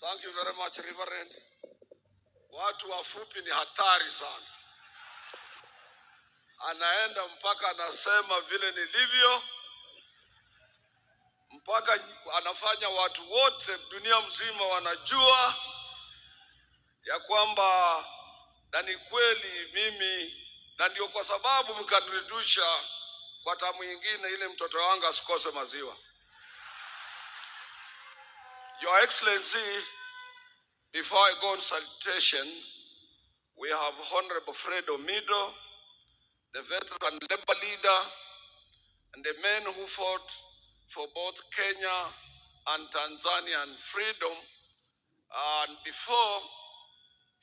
Thank you very much, Reverend. Watu wafupi ni hatari sana. Anaenda mpaka anasema vile nilivyo, mpaka anafanya watu wote dunia mzima wanajua ya kwamba na ni kweli mimi, na ndio kwa sababu mkanirudisha kwa tamu nyingine ile mtoto wangu asikose maziwa. Your Excellency, before I go on salutation, we have Honorable Fred Omido, the veteran labor leader, and the men who fought for both Kenya and Tanzanian freedom. And before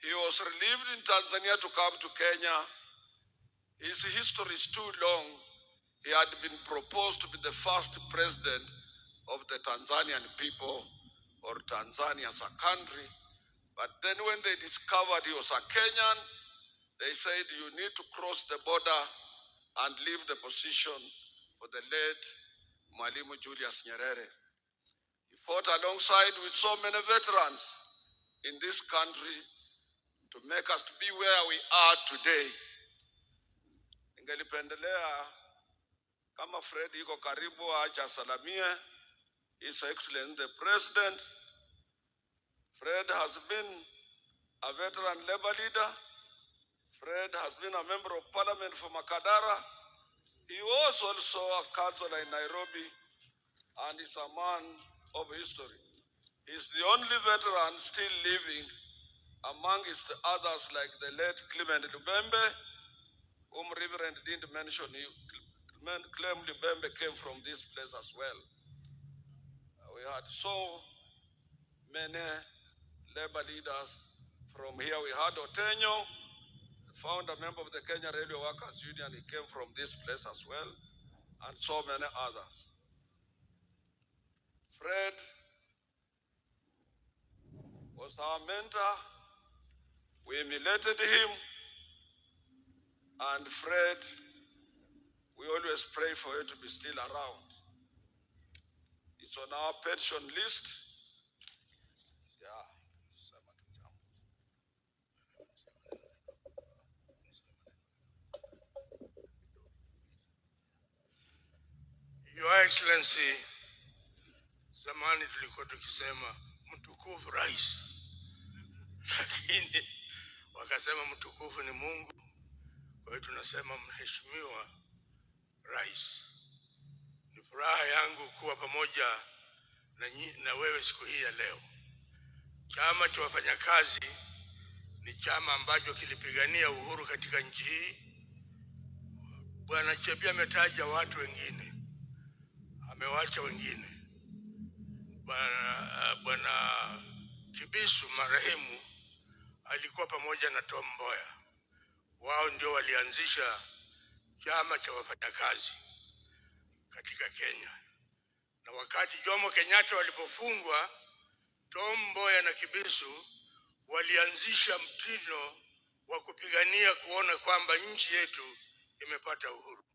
he was relieved in Tanzania to come to Kenya, his history is too long. He had been proposed to be the first president of the Tanzanian people, or Tanzania as a country. But then when they discovered he was a Kenyan, they said you need to cross the border and leave the position for the late Mwalimu Julius Nyerere. He fought alongside with so many veterans in this country to make us to be where we are today. Ningelipendelea kama Fred yuko karibu acha salamie His Excellency the President. Fred has been a veteran labor leader. Fred has been a member of parliament for Makadara. He was also a councillor in Nairobi and is a man of history. He's the only veteran still living amongst others like the late Clement Lubembe, whom Reverend didn't mention. Clement Lubembe came from this place as well. We had so many labor leaders from here. We had Otenyo, the founder member of the Kenya Railway Workers Union. He came from this place as well, and so many others. Fred was our mentor. We emulated him, and Fred, we always pray for you to be still around. It's on our pension list. Your Excellency, zamani tulikuwa tukisema mtukufu rais, lakini wakasema mtukufu ni Mungu, kwa hiyo tunasema mheshimiwa rais. Ni furaha yangu kuwa pamoja na wewe siku hii ya leo. Chama cha wafanyakazi ni chama ambacho kilipigania uhuru katika nchi hii. Bwana Chebia ametaja watu wengine, amewacha wengine. Bwana Kibisu marehemu alikuwa pamoja na Tom Mboya. Wao ndio walianzisha chama cha wafanyakazi katika Kenya. Na wakati Jomo Kenyatta walipofungwa, Tom Mboya na Kibisu walianzisha mtindo wa kupigania kuona kwamba nchi yetu imepata uhuru.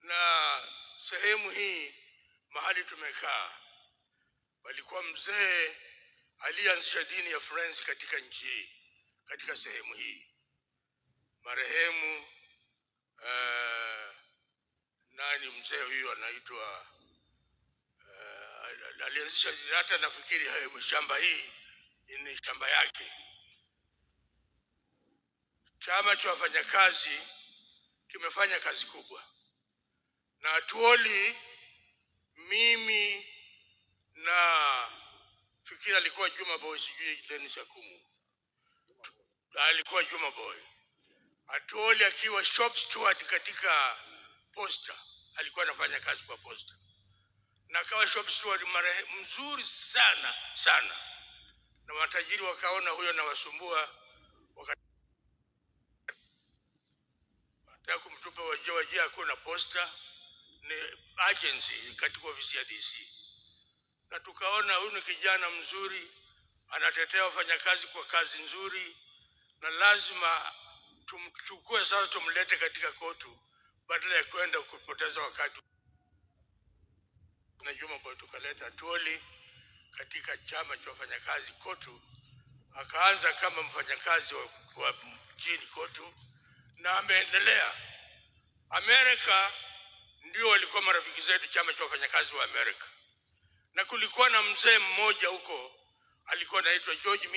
Na sehemu hii mahali tumekaa, walikuwa mzee alianzisha dini ya Francis katika nchi hii, katika sehemu hii. Marehemu nani mzee huyu anaitwa, alianzisha hata nafikiri shamba hii ni shamba yake. Chama cha wafanyakazi kimefanya kazi kubwa. Na Atwoli, mimi na fikiri alikuwa Juma Boy, sijui Dennis Akumu, alikuwa Juma Boy. Atwoli akiwa shop steward katika posta, alikuwa anafanya kazi kwa posta, na akawa shop steward mzuri sana sana, na matajiri wakaona huyo na wasumbua, wakataka kumtupa wajia hakuna posta, ni agency katika ofisi ya DC. Na tukaona huyu ni kijana mzuri, anatetea wafanyakazi kwa kazi nzuri, na lazima tumchukue sasa tumlete katika COTU badala ya kwenda kupoteza wakati. Na Juma Boy tukaleta Atwoli katika chama cha wafanyakazi COTU, akaanza kama mfanyakazi wa mjini COTU na ameendelea. Amerika ndio walikuwa marafiki zetu, chama cha wafanyakazi wa Amerika, na kulikuwa na mzee mmoja huko alikuwa anaitwa George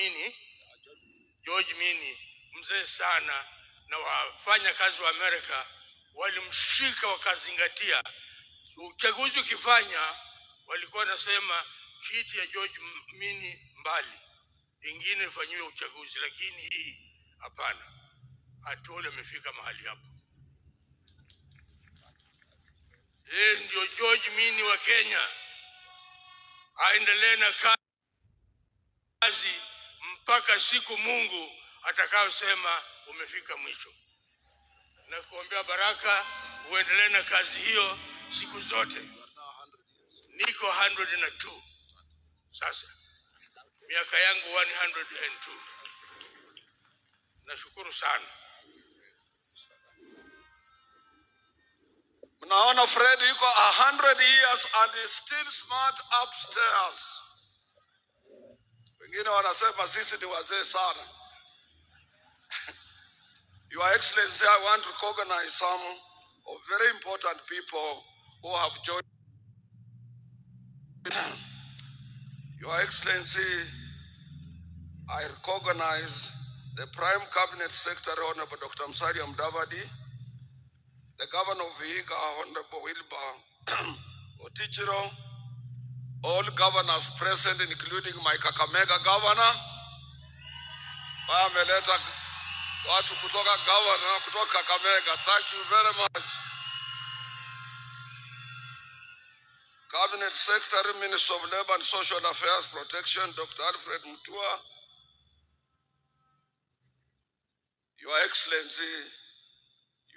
Mini, mzee sana, na wafanya kazi wa Amerika walimshika wakazingatia. Uchaguzi ukifanya walikuwa nasema kiti ya George Mini mbali, ingine ifanyiwe uchaguzi, lakini hii hapana. Atwoli amefika mahali hapo. Yeye ndio George Mini wa Kenya, aendelee na kazi mpaka siku Mungu atakayosema umefika mwisho. Na kuombea baraka uendelee na kazi hiyo siku zote. Niko 102 sasa, miaka yangu 102. Nashukuru sana. Mnaona Fred yuko 100 years and is still smart upstairs. Wengine wanasema sisi ni wazee sana. Your Excellency, I want to recognize some of very important people who have joined. Your Excellency, I recognize the Prime Cabinet Secretary, Honorable Dr. Musalia Mudavadi, the Governor of Vihiga, Honorable Wilbur Otichiro, all governors present, including my Kakamega Governor, Ameleta watu kutoka governor kutoka Kakamega. Thank you very much. Cabinet Secretary, Minister of Labor and Social Affairs Protection, Dr. Alfred Mutua. Your Excellency,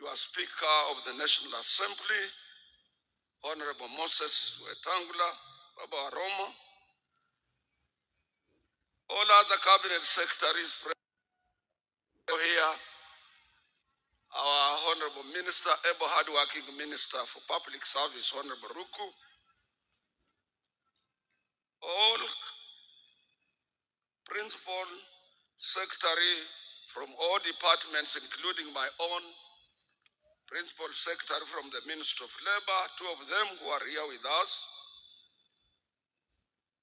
you are Speaker of the National Assembly, Honorable Moses Wetangula, Baba Aroma, all other Cabinet Secretaries present here, our Honorable Minister, able hard-working Minister for Public Service, Honorable Ruku, all Principal Secretary from all departments, including my own Principal Secretary from the Ministry of Labor, 2 of them who are here with us,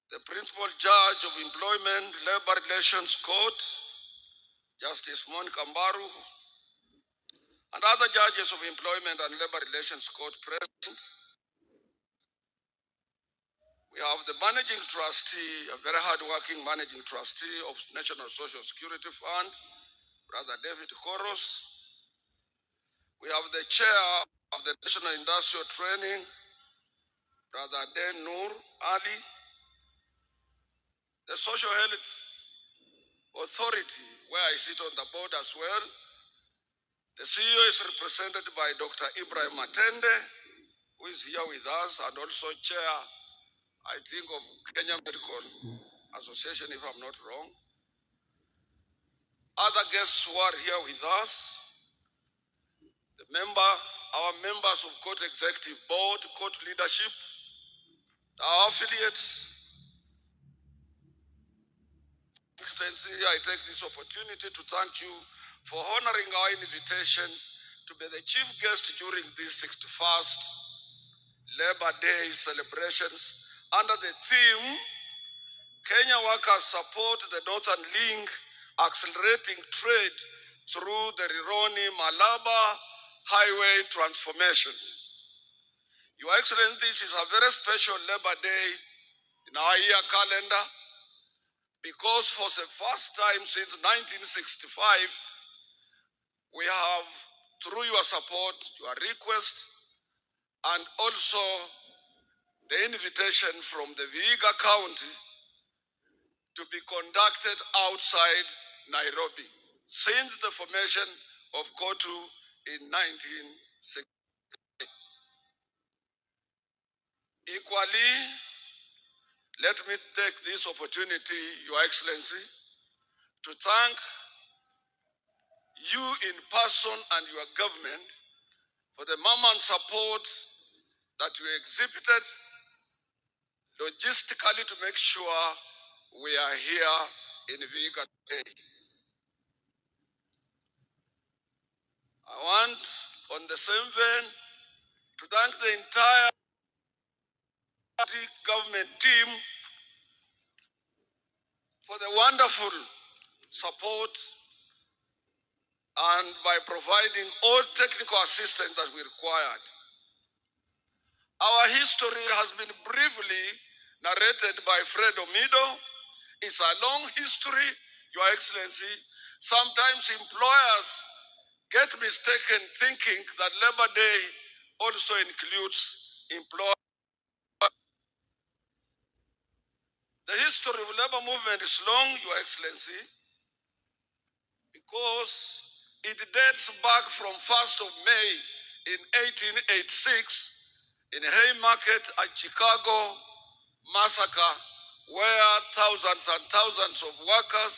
the Principal Judge of Employment, Labor Relations Court, Justice Monica Mbaru, and other judges of Employment and Labor Relations Court present. We have the Managing Trustee, a very hard-working Managing Trustee of National Social Security Fund, Brother David Koros. We have the Chair of the National Industrial Training, Brother Den Nur Ali. The Social Health Authority, where I sit on the board as well. The CEO is represented by Dr. Ibrahim Matende, who is here with us, and also Chair, I think, of Kenya Medical Association, if I'm not wrong. Other guests who are here with us, our members of Court Executive Board, Court Leadership, our affiliates. Excellency, I take this opportunity to thank you for honoring our invitation to be the chief guest during this 61st Labor Day celebrations under the theme, Kenya Workers Support the Northern Link, Accelerating Trade Through the Rironi-Malaba Highway Transformation. Your Excellency, this is a very special Labor Day in our year calendar, because for the first time since 1965, we have, through your support, your request, and also the invitation from the Vihiga County to be conducted outside Nairobi since the formation of COTU in 1960. Equally, let me take this opportunity, Your Excellency, to thank you in person and your government for the moment support that you exhibited logistically to make sure we are here in Vihiga today. I want, on the same vein, to thank the entire government team for the wonderful support and by providing all technical assistance that we required. Our history has been briefly narrated by Fred Omido. It's a long history, Your Excellency. Sometimes employers get mistaken thinking that Labor Day also includes employers. The history of labor movement is long, Your Excellency, because it dates back from 1st of May in 1886 in Haymarket at Chicago massacre, where thousands and thousands of workers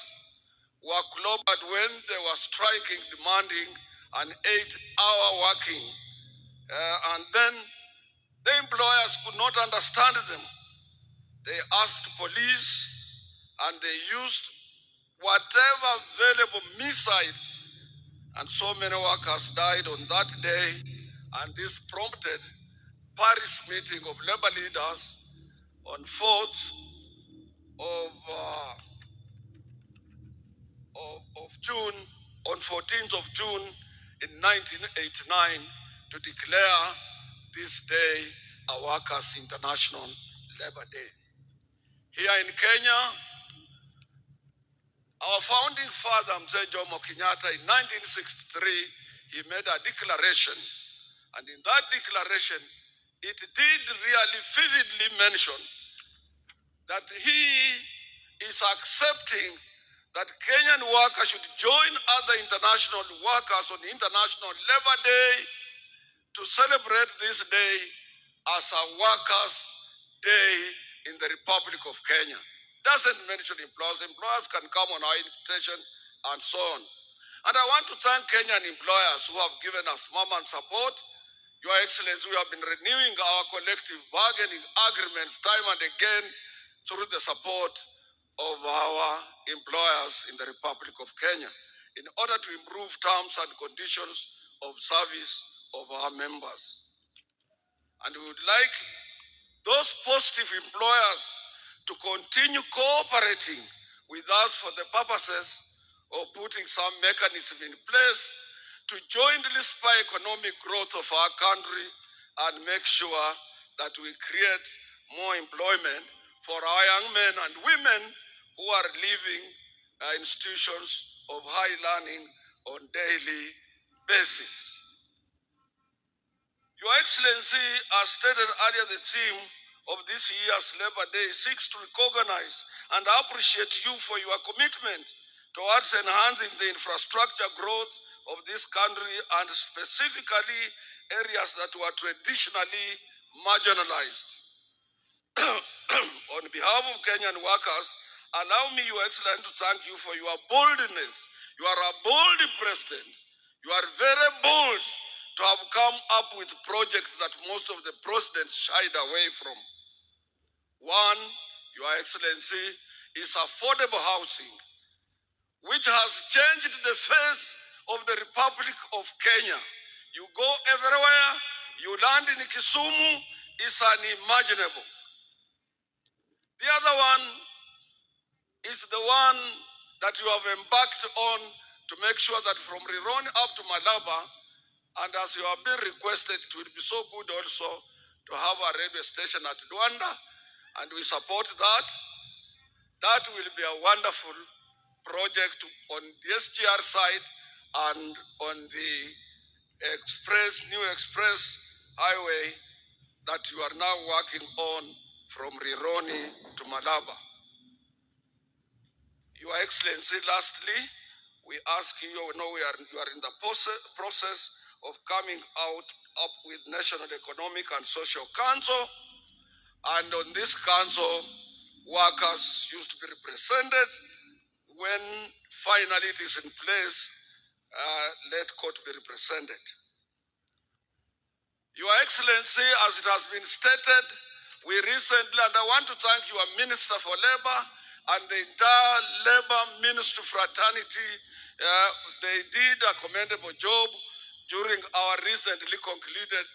were clobbered when they were striking, demanding an 8-hour working. And then the employers could not understand them. They asked police and they used whatever available missile, and so many workers died on that day, and this prompted Paris meeting of labor leaders on 4th of June, on 14th of June in 1989 to declare this day a Workers' International Labor Day. Here in Kenya, our founding father, Mzee Jomo Kenyatta, in 1963, he made a declaration. And in that declaration, it did really vividly mention that he is accepting that Kenyan workers should join other international workers on International Labor Day to celebrate this day as a Workers' Day in the Republic of Kenya. Doesn't mention employers. Employers can come on our invitation and so on. And I want to thank Kenyan employers who have given us moment support. Your Excellency, we have been renewing our collective bargaining agreements time and again through the support of our employers in the Republic of Kenya in order to improve terms and conditions of service of our members. And we would like those positive employers to continue cooperating with us for the purposes of putting some mechanism in place to jointly spur economic growth of our country and make sure that we create more employment for our young men and women who are leaving institutions of high learning on daily basis. Your Excellency, as stated earlier, the theme of this year's Labor Day seeks to recognize and appreciate you for your commitment towards enhancing the infrastructure growth of this country and specifically areas that were traditionally marginalized. On behalf of Kenyan workers, allow me, Your Excellency, to thank you for your boldness. You are a bold president. You are very bold to have come up with projects that most of the presidents shied away from. One, Your Excellency, is affordable housing, which has changed the face of the Republic of Kenya. You go everywhere, you land in Kisumu, it's unimaginable. The other one is the one that you have embarked on to make sure that from Rironi up to Malaba, and as you have been requested, it will be so good also to have a radio station at Luanda, and we support that. That will be a wonderful project on the SGR side and on the new express highway that you are now working on from Rironi to Malaba. Your Excellency, lastly, we ask you, you are in the process of coming up with National Economic and Social Council, and on this council, workers used to be represented. When finally it is in place, let COTU be represented. Your Excellency, as it has been stated, We recently, and I want to thank your Minister for Labor and the entire Labor Ministry fraternity. They did a commendable job during our recently concluded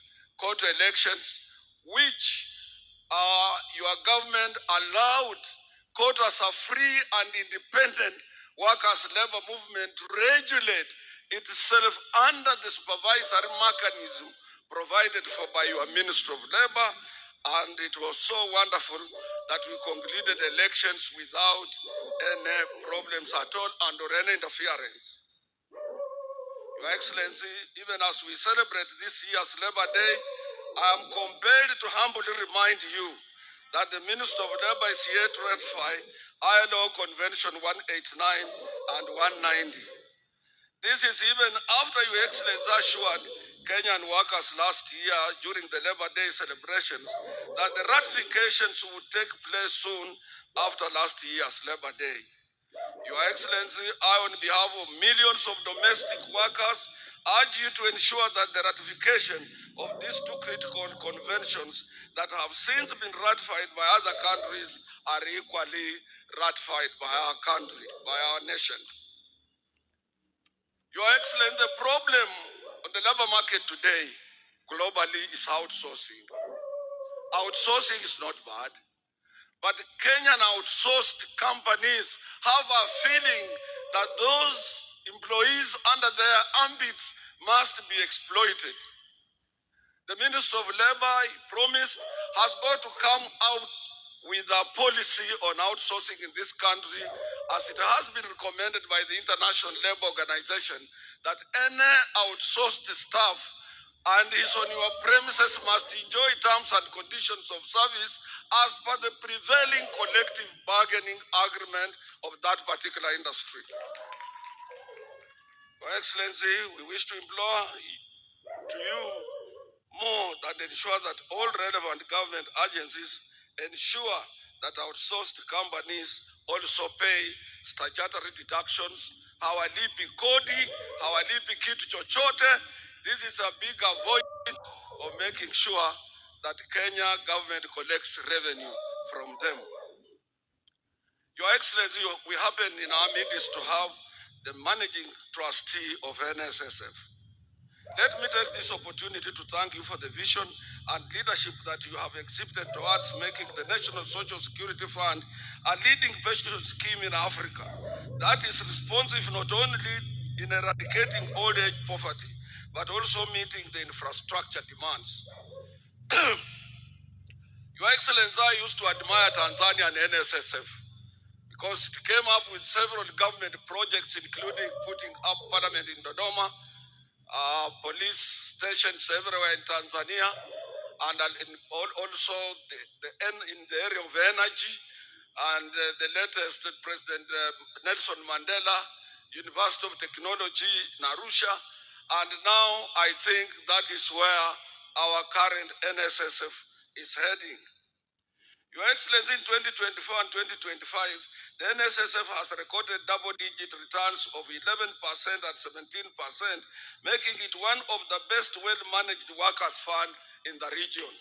COTU elections, which your government allowed COTU as a free and independent workers' labor movement to regulate itself under the supervisory mechanism provided for by your Ministry of Labor. And it was so wonderful that we concluded elections without any problems at all and or any interference. Your Excellency, even as we celebrate this year's Labor Day, I am compelled to humbly remind you that the Minister of Labor is here to ratify ILO Convention 189 and 190. This is even after Your Excellency assured Kenyan workers last year during the Labor Day celebrations that the ratifications would take place soon after last year's Labor Day. Your Excellency, I, on behalf of millions of domestic workers, urge you to ensure that the ratification of these two critical conventions that have since been ratified by other countries are equally ratified by our country, by our nation. Your Excellency, the problem on the labor market today globally is outsourcing. Outsourcing is not bad, but Kenyan outsourced companies have a feeling that those employees under their ambits must be exploited. The Minister of Labor promised has got to come out with a policy on outsourcing in this country, as it has been recommended by the International Labour Organization that any outsourced staff and is on your premises must enjoy terms and conditions of service as per the prevailing collective bargaining agreement of that particular industry. Your Excellency, we wish to implore to you more than ensure that all relevant government agencies ensure that outsourced companies also pay statutory deductions, hawalipi kodi, hawalipi kitu chochote. This is a big avoidance of making sure that Kenya government collects revenue from them. Your Excellency, we happen in our midst to have the managing trustee of NSSF. Let me take this opportunity to thank you for the vision and leadership that you have exhibited towards making the National Social Security Fund a leading pension scheme in Africa that is responsive not only in eradicating old age poverty, but also meeting the infrastructure demands. Your Excellency, I used to admire Tanzania and NSSF because it came up with several government projects, including putting up parliament in Dodoma, police stations everywhere in Tanzania, and also in the area of energy, and the latest President Nelson Mandela University of Technology in Arusha, and now I think that is where our current NSSF is heading. Your Excellency, in 2024 and 2025, the NSSF has recorded double-digit returns of 11% and 17%, making it one of the best well-managed workers' fund in the region.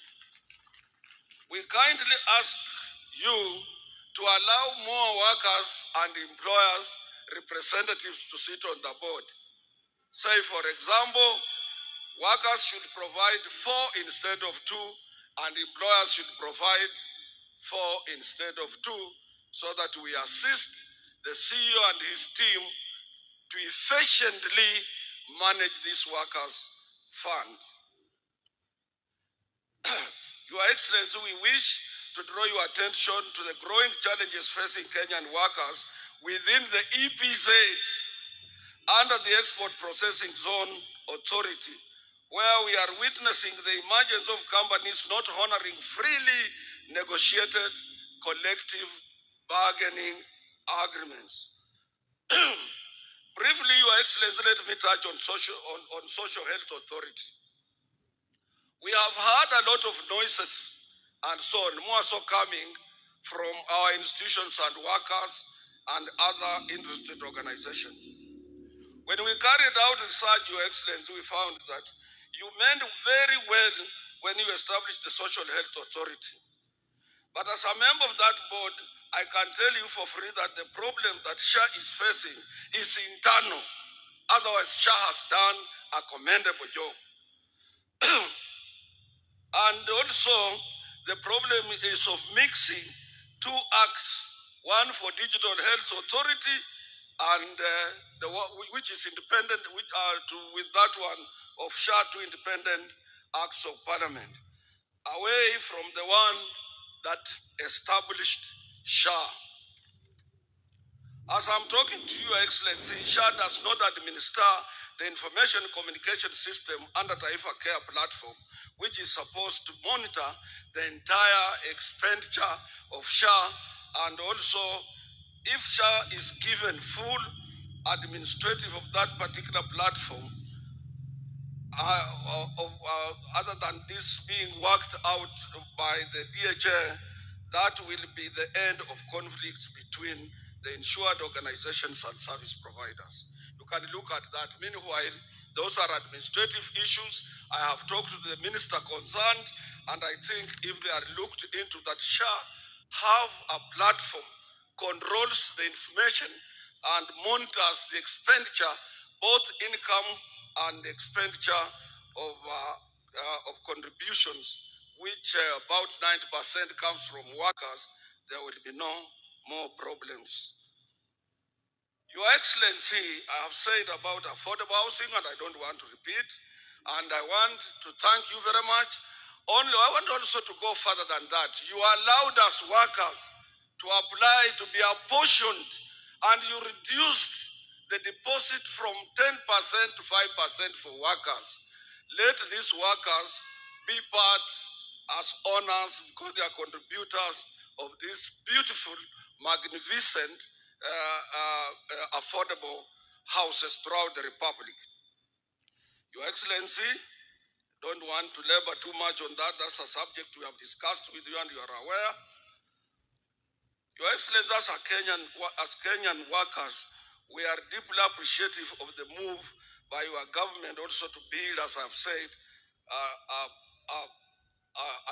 We kindly ask you to allow more workers and employers representatives to sit on the board. Say, for example, workers should provide 4 instead of 2, and employers should provide 4 instead of 2, so that we assist the CEO and his team to efficiently manage this workers' fund. Your Excellency, we wish to draw your attention to the growing challenges facing Kenyan workers within the EPZ under the Export Processing Zone Authority, where we are witnessing the emergence of companies not honoring freely negotiated collective bargaining agreements. Briefly, Your Excellency, let me touch on social health authority. We have heard a lot of noises and so on, more so coming from our institutions and workers and other interested organizations. When we carried out research, Your Excellency, we found that you meant very well when you established the Social Health Authority. But as a member of that board, I can tell you for free that the problem that SHA is facing is internal. Otherwise, SHA has done a commendable job. And also, the problem is of mixing two acts, one for Digital Health Authority and which is independent, with that one of SHA, two independent acts of parliament, away from the one that established SHA. As I'm talking to you, Your Excellency, SHA does not administer the information communication system under Taifa Care platform, which is supposed to monitor the entire expenditure of SHA, and also if SHA is given full administrative of that particular platform, other than this being worked out by the DHA, that will be the end of conflicts between the insured organizations and service providers. You can look at that. Meanwhile, those are administrative issues. I have talked to the minister concerned, and I think if they are looked into that, SHA have a platform, controls the information, and monitors the expenditure, both income and expenditure of contributions, which about 90% comes from workers, there will be no more problems. Your Excellency, I have said about affordable housing, and I don't want to repeat, and I want to thank you very much. I want also to go further than that. You allowed us workers to apply to be apportioned, and you reduced the deposit from 10% to 5% for workers. Let these workers be part as owners, because they are contributors of this beautiful, magnificent, affordable houses throughout the Republic. Your Excellency, don't want to labor too much on that. That's a subject we have discussed with you and you are aware. Your Excellency, as Kenyan workers, we are deeply appreciative of the move by your government also to build, as I've said,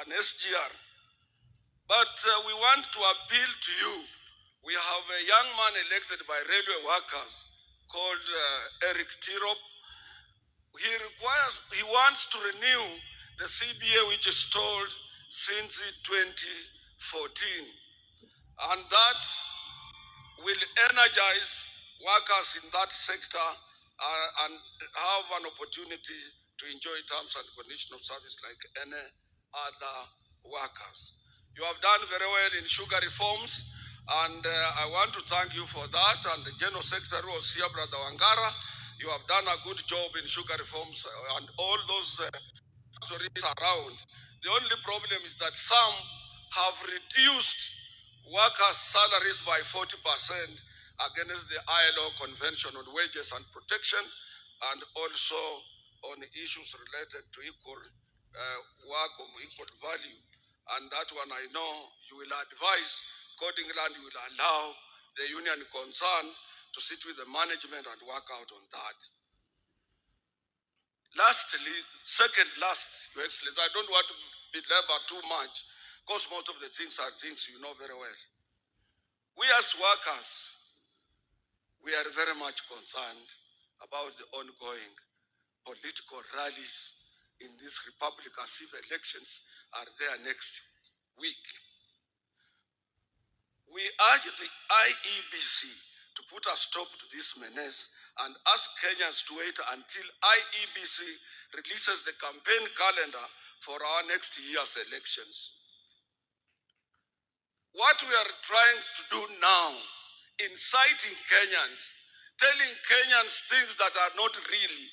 an SGR. But we want to appeal to you. We have a young man elected by railway workers called Eric Tirop. He wants to renew the CBA, which is stalled since 2014. And that will energize workers in that sector and have an opportunity to enjoy terms and conditions of service like any other workers. You have done very well in sugar reforms, and I want to thank you for that. And the General Secretary was here, Brother Wangara. You have done a good job in sugar reforms and all those factories around. The only problem is that some have reduced workers' salaries by 40% against the ILO Convention on Wages and Protection, and also on issues related to equal work of equal value. And that one I know you will advise accordingly, and you will allow the union concerned to sit with the management and work out on that. Lastly, second last, Your Excellency, I don't want to belabor too much because most of the things are things you know very well. We as workers, we are very much concerned about the ongoing political rallies in this republic as if elections are there next week. We urge the IEBC to put a stop to this menace and ask Kenyans to wait until IEBC releases the campaign calendar for our next year's elections. What we are trying to do now, inciting Kenyans, telling Kenyans things that are not really,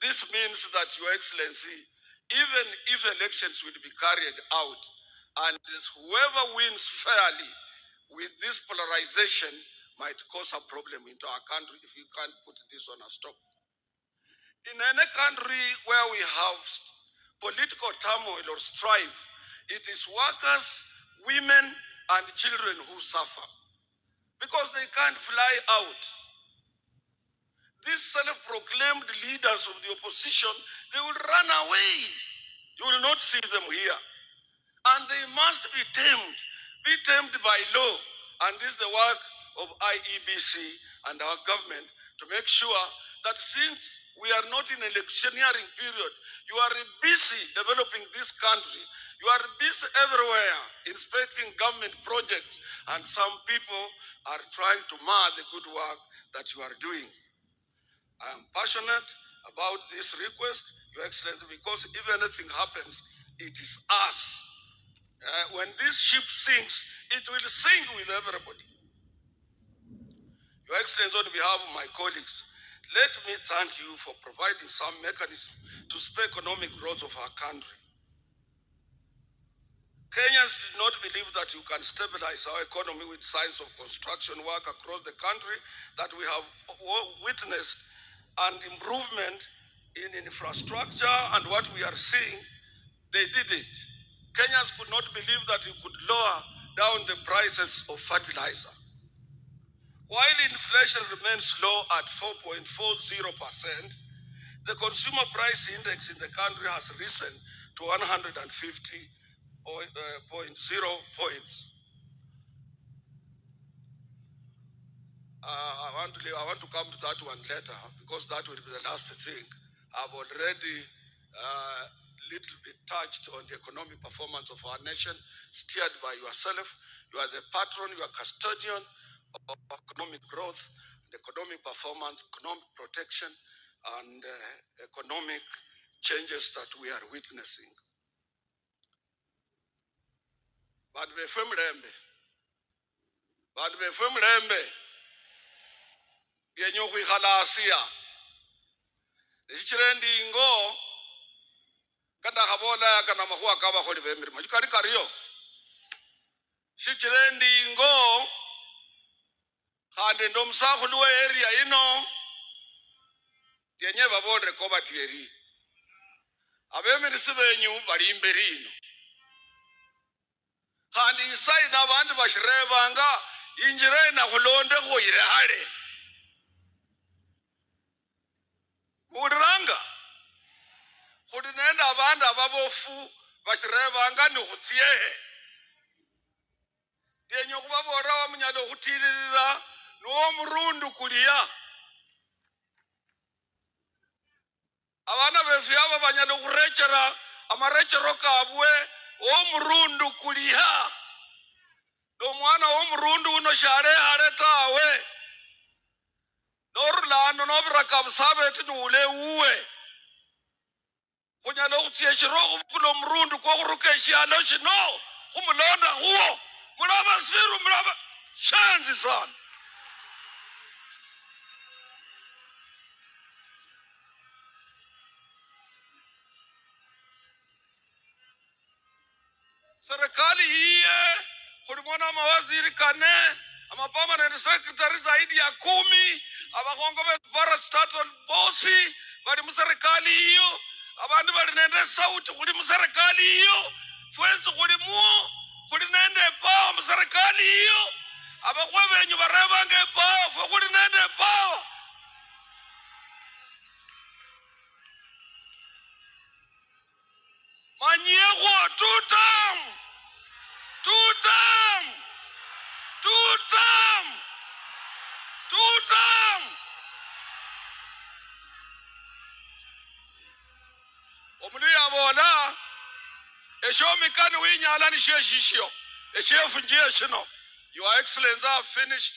this means that, Your Excellency, even if elections will be carried out, and whoever wins fairly with this polarization might cause a problem into our country if we can't put this on a stop. In any country where we have political turmoil or strife, it is workers, women, and children who suffer because they can't fly out. These self-proclaimed leaders of the opposition, they will run away. You will not see them here. And they must be tamed. be tamed by law. And this is the work of IEBC and our government to make sure that since we are not in an electioneering period, you are busy developing this country. You are busy everywhere inspecting government projects, and some people are trying to mar the good work that you are doing. I am passionate about this request, Your Excellency, because if anything happens, it is us. When this ship sinks, it will sink with everybody. Your Excellency, on behalf of my colleagues, let me thank you for providing some mechanism to spur economic growth of our country. Kenyans did not believe that you can stabilize our economy with signs of construction work across the country that we have witnessed and improvement in infrastructure and what we are seeing. They didn't. Kenyans could not believe that you could lower down the prices of fertilizer. While inflation remains low at 4.40%, the consumer price index in the country has risen to 150.0 points. I want to come to that one later because that will be the last thing. I've already little bit touched on the economic performance of our nation, steered by yourself. You are the patron, you are custodian of economic growth, economic performance, economic protection, and economic changes that we are witnessing. But before mlembe, yenye kuikhalasia, nesichirendi ingo, kanda kabola kana mahuwa kaba kholi bemirimo. Chikari kariyo. Sichirendi ingo, khande ndo musakhulu we area ino, yenye babodre koba tieri. Abemirisi benyu bali imberi ino. Khandi isai na bandu bashirebanga, injire na khulonde khoire hale. Uranga. Khudi nenda abandu ababofu bashirebanga ni khutiehe. Yenye kubabora wa munyalo khutirira nuwo murundu kulia. Abana befu aba banyalo khurechera amarechero kabwe o murundu kulia. No mwana wo murundu uno share hare tawe. Norlano nobraka busabeti nule uwe. Kunyalo kutie shiro kulo murundu kwa kuruke shialo shino. Kumulonda huo. Mulaba siru mulaba. Shanzi sana. Serikali hiye kulimona mawaziri kane ama permanent secretary zaidi ya 10 abakongo be parastatal bossi bali mu serikali hiyo abandu bali nende sauti kuli mu serikali hiyo fwenzi kuli mu kuli nende power mu serikali hiyo abakwe benyu barebange power fwe kuli nende power. Manyego tutam Omuliya bola eshomikani winyala ni sheshishio eshefu njie shino. Your Excellency, I have finished.